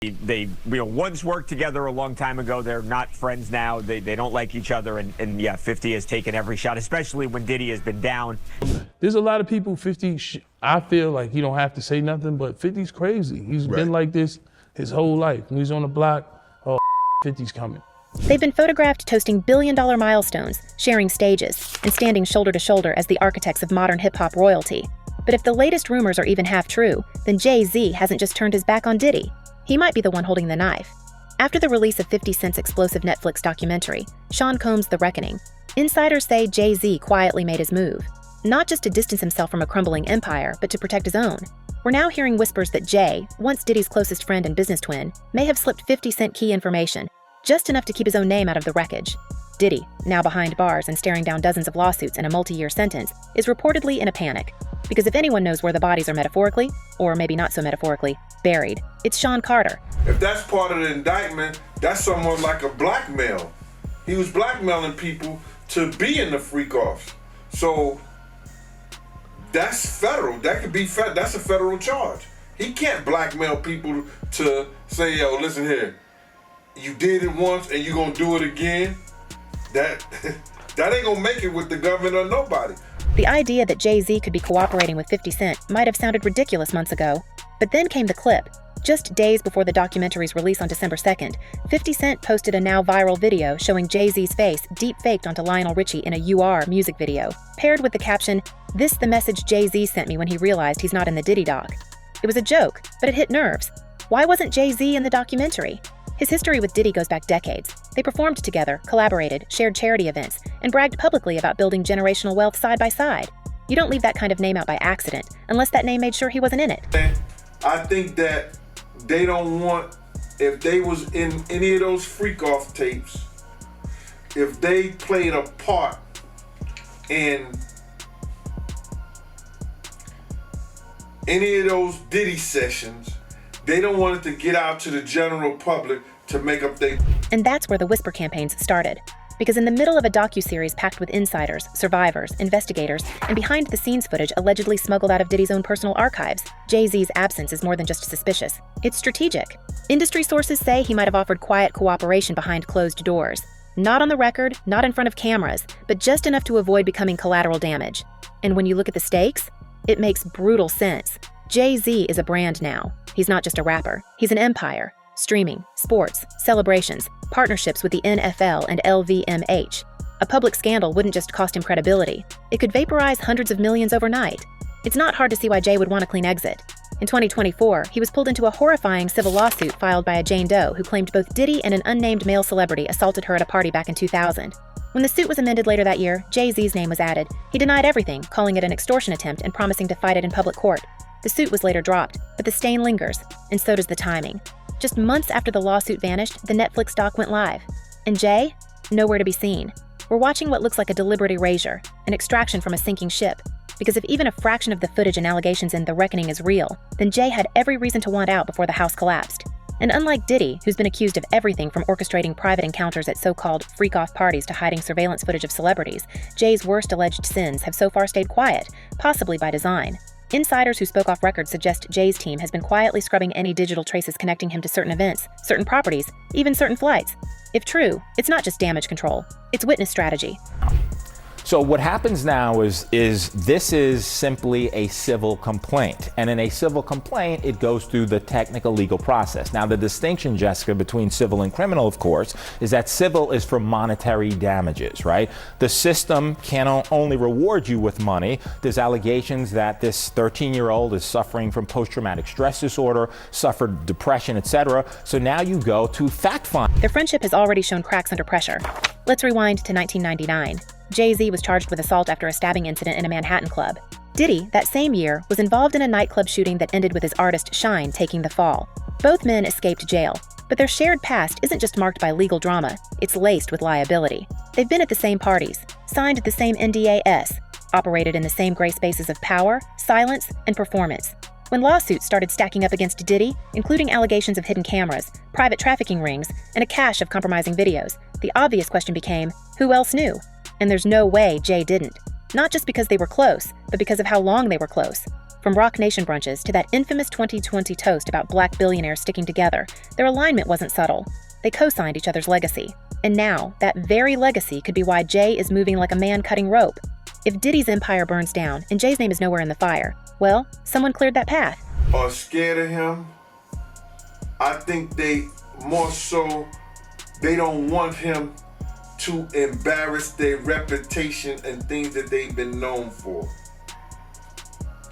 They once worked together a long time ago. They're not friends now. They don't like each other. And yeah, 50 has taken every shot, especially when Diddy has been down. There's a lot of people, 50, I feel like you don't have to say nothing, but 50's crazy. He's been like this his whole life. When he's on the block, oh, 50's coming. They've been photographed toasting billion-dollar milestones, sharing stages, and standing shoulder to shoulder as the architects of modern hip-hop royalty. But if the latest rumors are even half true, then Jay-Z hasn't just turned his back on Diddy. He might be the one holding the knife. After the release of 50 Cent's explosive Netflix documentary, Sean Combs' The Reckoning, insiders say Jay-Z quietly made his move, not just to distance himself from a crumbling empire, but to protect his own. We're now hearing whispers that Jay, once Diddy's closest friend and business twin, may have slipped 50 Cent key information, just enough to keep his own name out of the wreckage. Diddy, now behind bars and staring down dozens of lawsuits and a multi-year sentence, is reportedly in a panic. Because if anyone knows where the bodies are metaphorically, or maybe not so metaphorically, buried, it's Sean Carter. If that's part of the indictment, that's somewhat like a blackmail. He was blackmailing people to be in the freak-offs. So that's federal. That could be that's a federal charge. He can't blackmail people to say, yo, listen here, you did it once and you're gonna do it again. That ain't gonna make it with the government or nobody. The idea that Jay-Z could be cooperating with 50 Cent might have sounded ridiculous months ago, but then came the clip. Just days before the documentary's release on December 2nd, 50 Cent posted a now viral video showing Jay-Z's face deep-faked onto Lionel Richie in a UR music video, paired with the caption, "This the message Jay-Z sent me when he realized he's not in the Diddy doc." It was a joke, but it hit nerves. Why wasn't Jay-Z in the documentary? His history with Diddy goes back decades. They performed together, collaborated, shared charity events, and bragged publicly about building generational wealth side by side. You don't leave that kind of name out by accident, unless that name made sure he wasn't in it. I think that they don't want, if they was in any of those freak-off tapes, if they played a part in any of those Diddy sessions, they don't want it to get out to the general public to make up their... And that's where the whisper campaigns started. Because in the middle of a docuseries packed with insiders, survivors, investigators, and behind-the-scenes footage allegedly smuggled out of Diddy's own personal archives, Jay-Z's absence is more than just suspicious. It's strategic. Industry sources say he might have offered quiet cooperation behind closed doors. Not on the record, not in front of cameras, but just enough to avoid becoming collateral damage. And when you look at the stakes, it makes brutal sense. Jay-Z is a brand now. He's not just a rapper. He's an empire. Streaming, sports, celebrations, partnerships with the NFL and LVMH. A public scandal wouldn't just cost him credibility. It could vaporize hundreds of millions overnight. It's not hard to see why Jay would want a clean exit. In 2024, he was pulled into a horrifying civil lawsuit filed by a Jane Doe who claimed both Diddy and an unnamed male celebrity assaulted her at a party back in 2000. When the suit was amended later that year, Jay-Z's name was added. He denied everything, calling it an extortion attempt and promising to fight it in public court. The suit was later dropped, but the stain lingers, and so does the timing. Just months after the lawsuit vanished, the Netflix doc went live. And Jay? Nowhere to be seen. We're watching what looks like a deliberate erasure, an extraction from a sinking ship. Because if even a fraction of the footage and allegations in The Reckoning is real, then Jay had every reason to want out before the house collapsed. And unlike Diddy, who's been accused of everything from orchestrating private encounters at so-called freak-off parties to hiding surveillance footage of celebrities, Jay's worst alleged sins have so far stayed quiet, possibly by design. Insiders who spoke off record suggest Jay's team has been quietly scrubbing any digital traces connecting him to certain events, certain properties, even certain flights. If true, it's not just damage control, it's witness strategy. So what happens now is this is simply a civil complaint. And in a civil complaint, it goes through the technical legal process. Now, the distinction, Jessica, between civil and criminal, of course, is that civil is for monetary damages, right? The system can only reward you with money. There's allegations that this 13-year-old is suffering from post-traumatic stress disorder, suffered depression, etc. So now you go to fact find. Their friendship has already shown cracks under pressure. Let's rewind to 1999. Jay-Z was charged with assault after a stabbing incident in a Manhattan club. Diddy, that same year, was involved in a nightclub shooting that ended with his artist Shine taking the fall. Both men escaped jail, but their shared past isn't just marked by legal drama, it's laced with liability. They've been at the same parties, signed the same NDAs, operated in the same gray spaces of power, silence, and performance. When lawsuits started stacking up against Diddy, including allegations of hidden cameras, private trafficking rings, and a cache of compromising videos, the obvious question became, who else knew? And there's no way Jay didn't. Not just because they were close, but because of how long they were close. From Rock Nation brunches to that infamous 2020 toast about black billionaires sticking together, their alignment wasn't subtle. They co-signed each other's legacy. And now, that very legacy could be why Jay is moving like a man cutting rope. If Diddy's empire burns down and Jay's name is nowhere in the fire, well, someone cleared that path. Are scared of him. I think they more so, they don't want him to embarrass their reputation and things that they've been known for.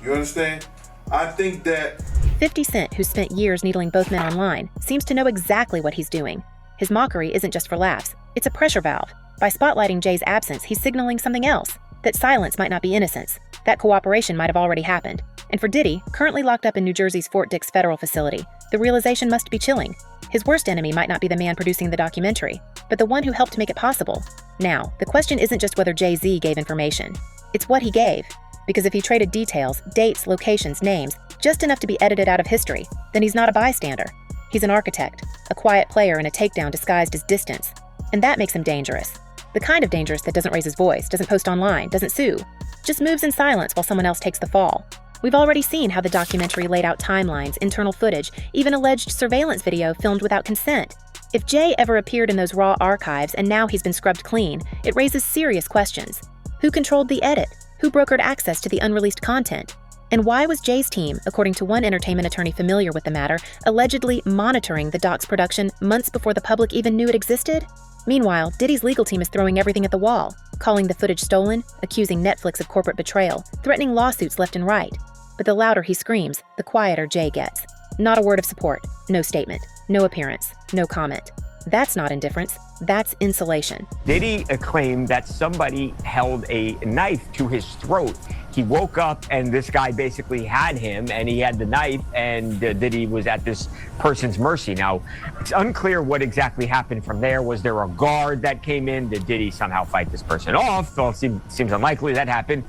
You understand? I think that 50 Cent, who spent years needling both men online, seems to know exactly what he's doing. His mockery isn't just for laughs, it's a pressure valve. By spotlighting Jay's absence, he's signaling something else. That silence might not be innocence. That cooperation might have already happened. And for Diddy, currently locked up in New Jersey's Fort Dix federal facility, the realization must be chilling. His worst enemy might not be the man producing the documentary, but the one who helped make it possible. Now, the question isn't just whether Jay-Z gave information. It's what he gave. Because if he traded details, dates, locations, names, just enough to be edited out of history, then he's not a bystander. He's an architect, a quiet player in a takedown disguised as distance. And that makes him dangerous. The kind of dangerous that doesn't raise his voice, doesn't post online, doesn't sue, just moves in silence while someone else takes the fall. We've already seen how the documentary laid out timelines, internal footage, even alleged surveillance video filmed without consent. If Jay ever appeared in those raw archives and now he's been scrubbed clean, it raises serious questions. Who controlled the edit? Who brokered access to the unreleased content? And why was Jay's team, according to one entertainment attorney familiar with the matter, allegedly monitoring the doc's production months before the public even knew it existed? Meanwhile, Diddy's legal team is throwing everything at the wall, calling the footage stolen, accusing Netflix of corporate betrayal, threatening lawsuits left and right. But the louder he screams, the quieter Jay gets. Not a word of support, no statement, no appearance, no comment. That's not indifference, that's insulation. Diddy claimed that somebody held a knife to his throat. He woke up and this guy basically had him and he had the knife and Diddy was at this person's mercy. Now, it's unclear what exactly happened from there. Was there a guard that came in? Did Diddy somehow fight this person off? Well, seems unlikely that happened.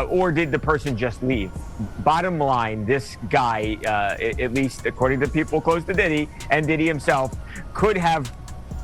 Or did the person just leave? Bottom line, this guy, at least according to people close to Diddy and Diddy himself, could have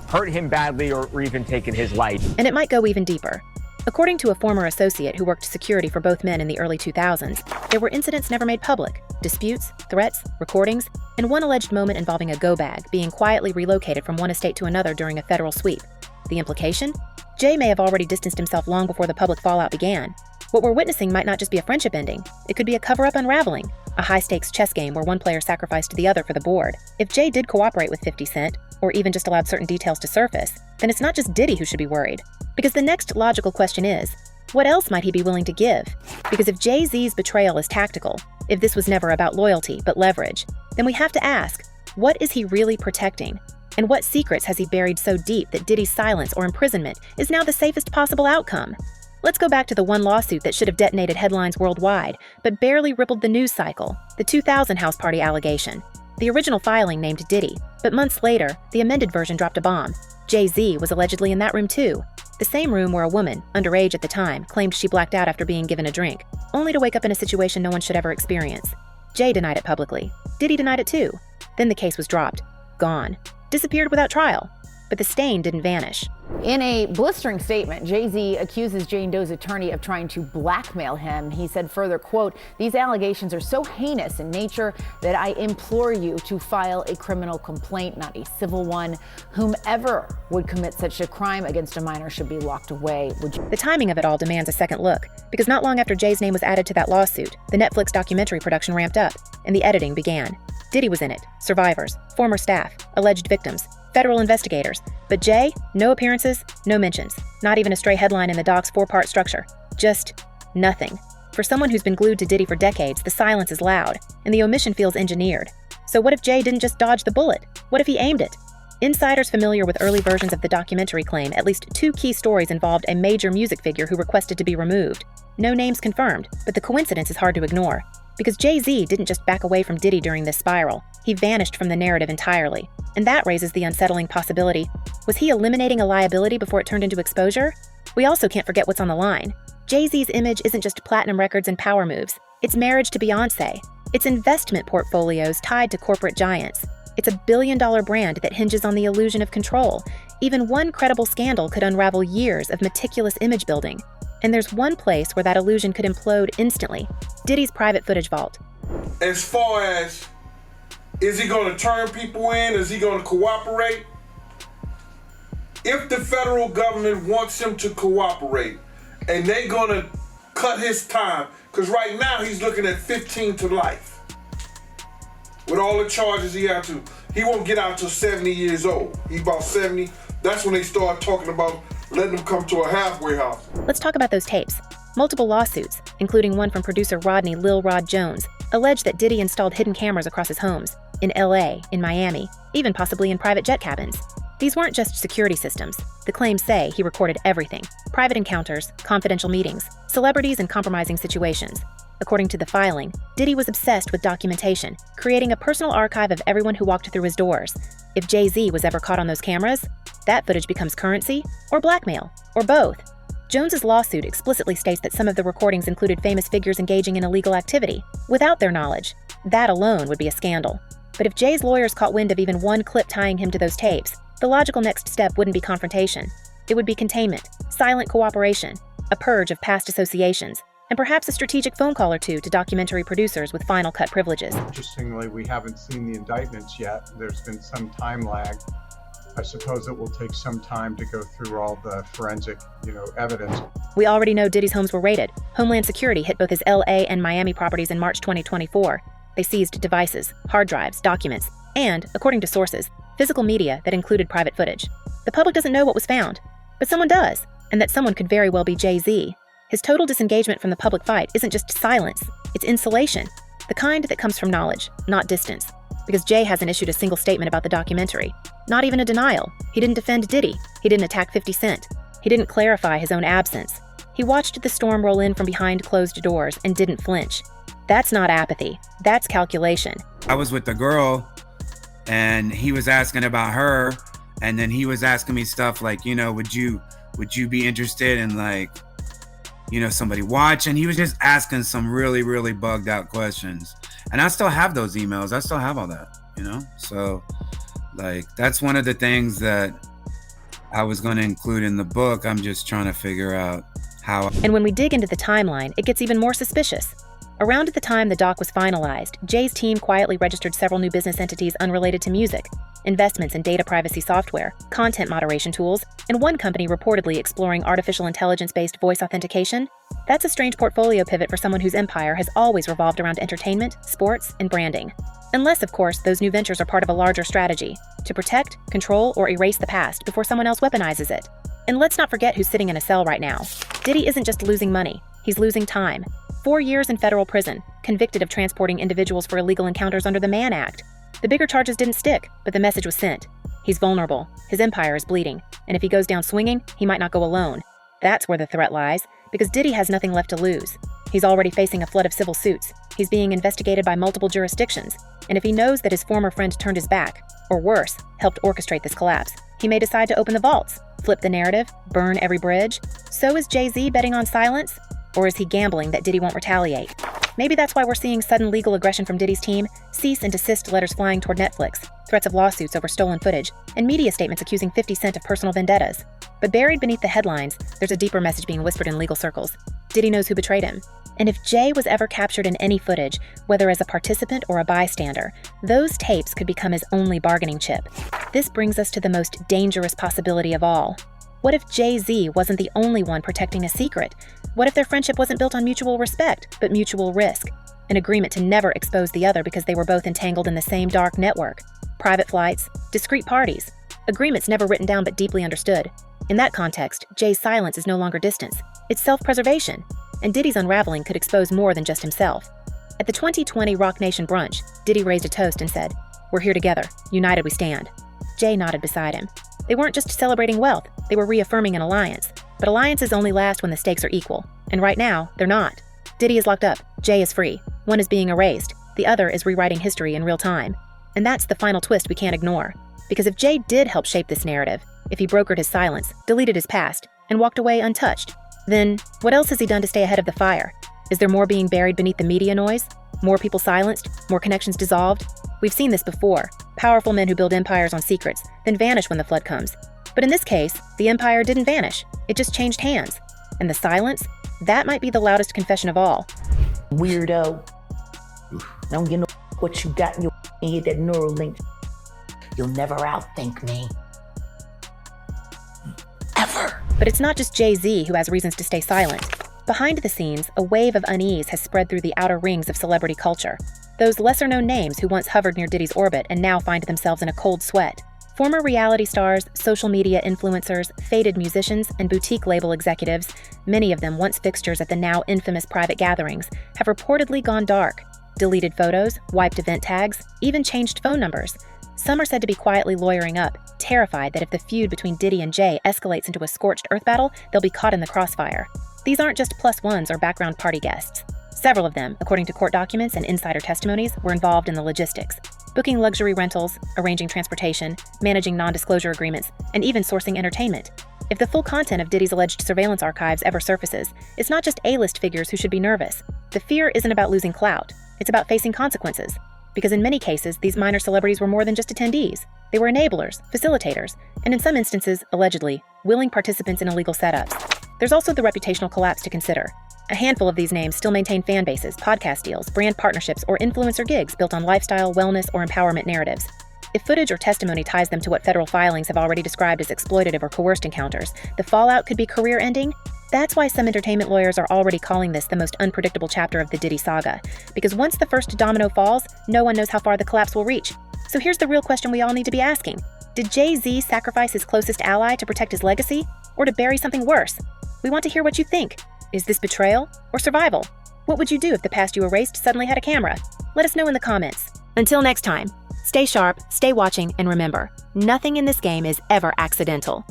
hurt him badly or even taken his life. And it might go even deeper. According to a former associate who worked security for both men in the early 2000s, there were incidents never made public, disputes, threats, recordings, and one alleged moment involving a go bag being quietly relocated from one estate to another during a federal sweep. The implication? Jay may have already distanced himself long before the public fallout began. What we're witnessing might not just be a friendship ending, it could be a cover-up unraveling, a high-stakes chess game where one player sacrificed the other for the board. If Jay did cooperate with 50 Cent, or even just allowed certain details to surface, then it's not just Diddy who should be worried. Because the next logical question is, what else might he be willing to give? Because if Jay-Z's betrayal is tactical, if this was never about loyalty but leverage, then we have to ask, what is he really protecting? And what secrets has he buried so deep that Diddy's silence or imprisonment is now the safest possible outcome? Let's go back to the one lawsuit that should have detonated headlines worldwide, but barely rippled the news cycle, the 2000 house party allegation. The original filing named Diddy, but months later, the amended version dropped a bomb. Jay-Z was allegedly in that room too. The same room where a woman, underage at the time, claimed she blacked out after being given a drink, only to wake up in a situation no one should ever experience. Jay denied it publicly. Diddy denied it too. Then the case was dropped. Gone. Disappeared without trial. But the stain didn't vanish. In a blistering statement, Jay-Z accuses Jane Doe's attorney of trying to blackmail him. He said further, quote, "These allegations are so heinous in nature that I implore you to file a criminal complaint, not a civil one. Whomever would commit such a crime against a minor should be locked away." The timing of it all demands a second look, because not long after Jay's name was added to that lawsuit, the Netflix documentary production ramped up, and the editing began. Diddy was in it, survivors, former staff, alleged victims, federal investigators. But Jay, no appearances, no mentions. Not even a stray headline in the doc's 4-part structure. Just nothing. For someone who's been glued to Diddy for decades, the silence is loud, and the omission feels engineered. So what if Jay didn't just dodge the bullet? What if he aimed it? Insiders familiar with early versions of the documentary claim at least 2 key stories involved a major music figure who requested to be removed. No names confirmed, but the coincidence is hard to ignore. Because Jay-Z didn't just back away from Diddy during this spiral, he vanished from the narrative entirely. And that raises the unsettling possibility, was he eliminating a liability before it turned into exposure? We also can't forget what's on the line. Jay-Z's image isn't just platinum records and power moves, it's marriage to Beyonce. It's investment portfolios tied to corporate giants. It's a billion-dollar brand that hinges on the illusion of control. Even one credible scandal could unravel years of meticulous image building. And there's one place where that illusion could implode instantly: Diddy's private footage vault. As far as, is he going to turn people in? Is he going to cooperate? If the federal government wants him to cooperate and they're going to cut his time, because right now he's looking at 15 to life. With all the charges he had to, he won't get out till 70 years old. He's about 70. That's when they start talking about letting him come to a halfway house. Let's talk about those tapes. Multiple lawsuits, including one from producer Rodney Lil Rod Jones, allege that Diddy installed hidden cameras across his homes, in LA, in Miami, even possibly in private jet cabins. These weren't just security systems. The claims say he recorded everything: private encounters, confidential meetings, celebrities, and compromising situations. According to the filing, Diddy was obsessed with documentation, creating a personal archive of everyone who walked through his doors. If Jay-Z was ever caught on those cameras, that footage becomes currency, or blackmail, or both. Jones's lawsuit explicitly states that some of the recordings included famous figures engaging in illegal activity, without their knowledge. That alone would be a scandal. But if Jay's lawyers caught wind of even one clip tying him to those tapes, the logical next step wouldn't be confrontation. It would be containment, silent cooperation, a purge of past associations, and perhaps a strategic phone call or two to documentary producers with final cut privileges. Interestingly, we haven't seen the indictments yet. There's been some time lag. I suppose it will take some time to go through all the forensic, evidence. We already know Diddy's homes were raided. Homeland Security hit both his LA and Miami properties in March 2024. They seized devices, hard drives, documents, and, according to sources, physical media that included private footage. The public doesn't know what was found, but someone does, and that someone could very well be Jay-Z. His total disengagement from the public fight isn't just silence, it's insulation, the kind that comes from knowledge, not distance. Because Jay hasn't issued a single statement about the documentary. Not even a denial. He didn't defend Diddy. He didn't attack 50 Cent. He didn't clarify his own absence. He watched the storm roll in from behind closed doors and didn't flinch. That's not apathy. That's calculation. I was with the girl, and he was asking about her, and then he was asking me stuff like, would you be interested in somebody watching? He was just asking some really, really bugged out questions. And I still have those emails. I still have all that, So that's one of the things that I was going to include in the book. I'm just trying to figure out how. And when we dig into the timeline, it gets even more suspicious. Around the time the doc was finalized, Jay's team quietly registered several new business entities unrelated to music, investments in data privacy software, content moderation tools, and one company reportedly exploring artificial intelligence-based voice authentication. That's a strange portfolio pivot for someone whose empire has always revolved around entertainment, sports, and branding. Unless, of course, those new ventures are part of a larger strategy to protect, control, or erase the past before someone else weaponizes it. And let's not forget who's sitting in a cell right now. Diddy isn't just losing money, he's losing time. 4 years in federal prison, convicted of transporting individuals for illegal encounters under the Mann Act. The bigger charges didn't stick, but the message was sent. He's vulnerable, his empire is bleeding, and if he goes down swinging, he might not go alone. That's where the threat lies, because Diddy has nothing left to lose. He's already facing a flood of civil suits. He's being investigated by multiple jurisdictions, and if he knows that his former friend turned his back, or worse, helped orchestrate this collapse, he may decide to open the vaults, flip the narrative, burn every bridge. So is Jay-Z betting on silence? Or is he gambling that Diddy won't retaliate? Maybe that's why we're seeing sudden legal aggression from Diddy's team, cease and desist letters flying toward Netflix, threats of lawsuits over stolen footage, and media statements accusing 50 Cent of personal vendettas. But buried beneath the headlines, there's a deeper message being whispered in legal circles. Diddy knows who betrayed him. And if Jay was ever captured in any footage, whether as a participant or a bystander, those tapes could become his only bargaining chip. This brings us to the most dangerous possibility of all. What if Jay-Z wasn't the only one protecting a secret? What if their friendship wasn't built on mutual respect, but mutual risk? An agreement to never expose the other because they were both entangled in the same dark network. Private flights, discreet parties. Agreements never written down but deeply understood. In that context, Jay's silence is no longer distance. It's self-preservation. And Diddy's unraveling could expose more than just himself. At the 2020 Rock Nation brunch, Diddy raised a toast and said, "We're here together. United we stand." Jay nodded beside him. They weren't just celebrating wealth, they were reaffirming an alliance. But alliances only last when the stakes are equal. And right now, they're not. Diddy is locked up, Jay is free. One is being erased, the other is rewriting history in real time. And that's the final twist we can't ignore. Because if Jay did help shape this narrative, if he brokered his silence, deleted his past, and walked away untouched, then what else has he done to stay ahead of the fire? Is there more being buried beneath the media noise? More people silenced? More connections dissolved? We've seen this before. Powerful men who build empires on secrets, then vanish when the flood comes. But in this case, the empire didn't vanish. It just changed hands. And the silence? That might be the loudest confession of all. Weirdo. Don't get no what you got in your head, that neural link. You'll never outthink me. Ever. But it's not just Jay-Z who has reasons to stay silent. Behind the scenes, a wave of unease has spread through the outer rings of celebrity culture. Those lesser-known names who once hovered near Diddy's orbit and now find themselves in a cold sweat. Former reality stars, social media influencers, faded musicians, and boutique label executives, many of them once fixtures at the now infamous private gatherings, have reportedly gone dark. Deleted photos, wiped event tags, even changed phone numbers. Some are said to be quietly lawyering up, terrified that if the feud between Diddy and Jay escalates into a scorched earth battle, they'll be caught in the crossfire. These aren't just plus ones or background party guests. Several of them, according to court documents and insider testimonies, were involved in the logistics, booking luxury rentals, arranging transportation, managing non-disclosure agreements, and even sourcing entertainment. If the full content of Diddy's alleged surveillance archives ever surfaces, it's not just A-list figures who should be nervous. The fear isn't about losing clout. It's about facing consequences. Because in many cases, these minor celebrities were more than just attendees. They were enablers, facilitators, and in some instances, allegedly, willing participants in illegal setups. There's also the reputational collapse to consider. A handful of these names still maintain fan bases, podcast deals, brand partnerships, or influencer gigs built on lifestyle, wellness, or empowerment narratives. If footage or testimony ties them to what federal filings have already described as exploitative or coerced encounters, the fallout could be career-ending. That's why some entertainment lawyers are already calling this the most unpredictable chapter of the Diddy saga. Because once the first domino falls, no one knows how far the collapse will reach. So here's the real question we all need to be asking. Did Jay-Z sacrifice his closest ally to protect his legacy? Or to bury something worse? We want to hear what you think. Is this betrayal or survival? What would you do if the past you erased suddenly had a camera? Let us know in the comments. Until next time, stay sharp, stay watching, and remember, nothing in this game is ever accidental.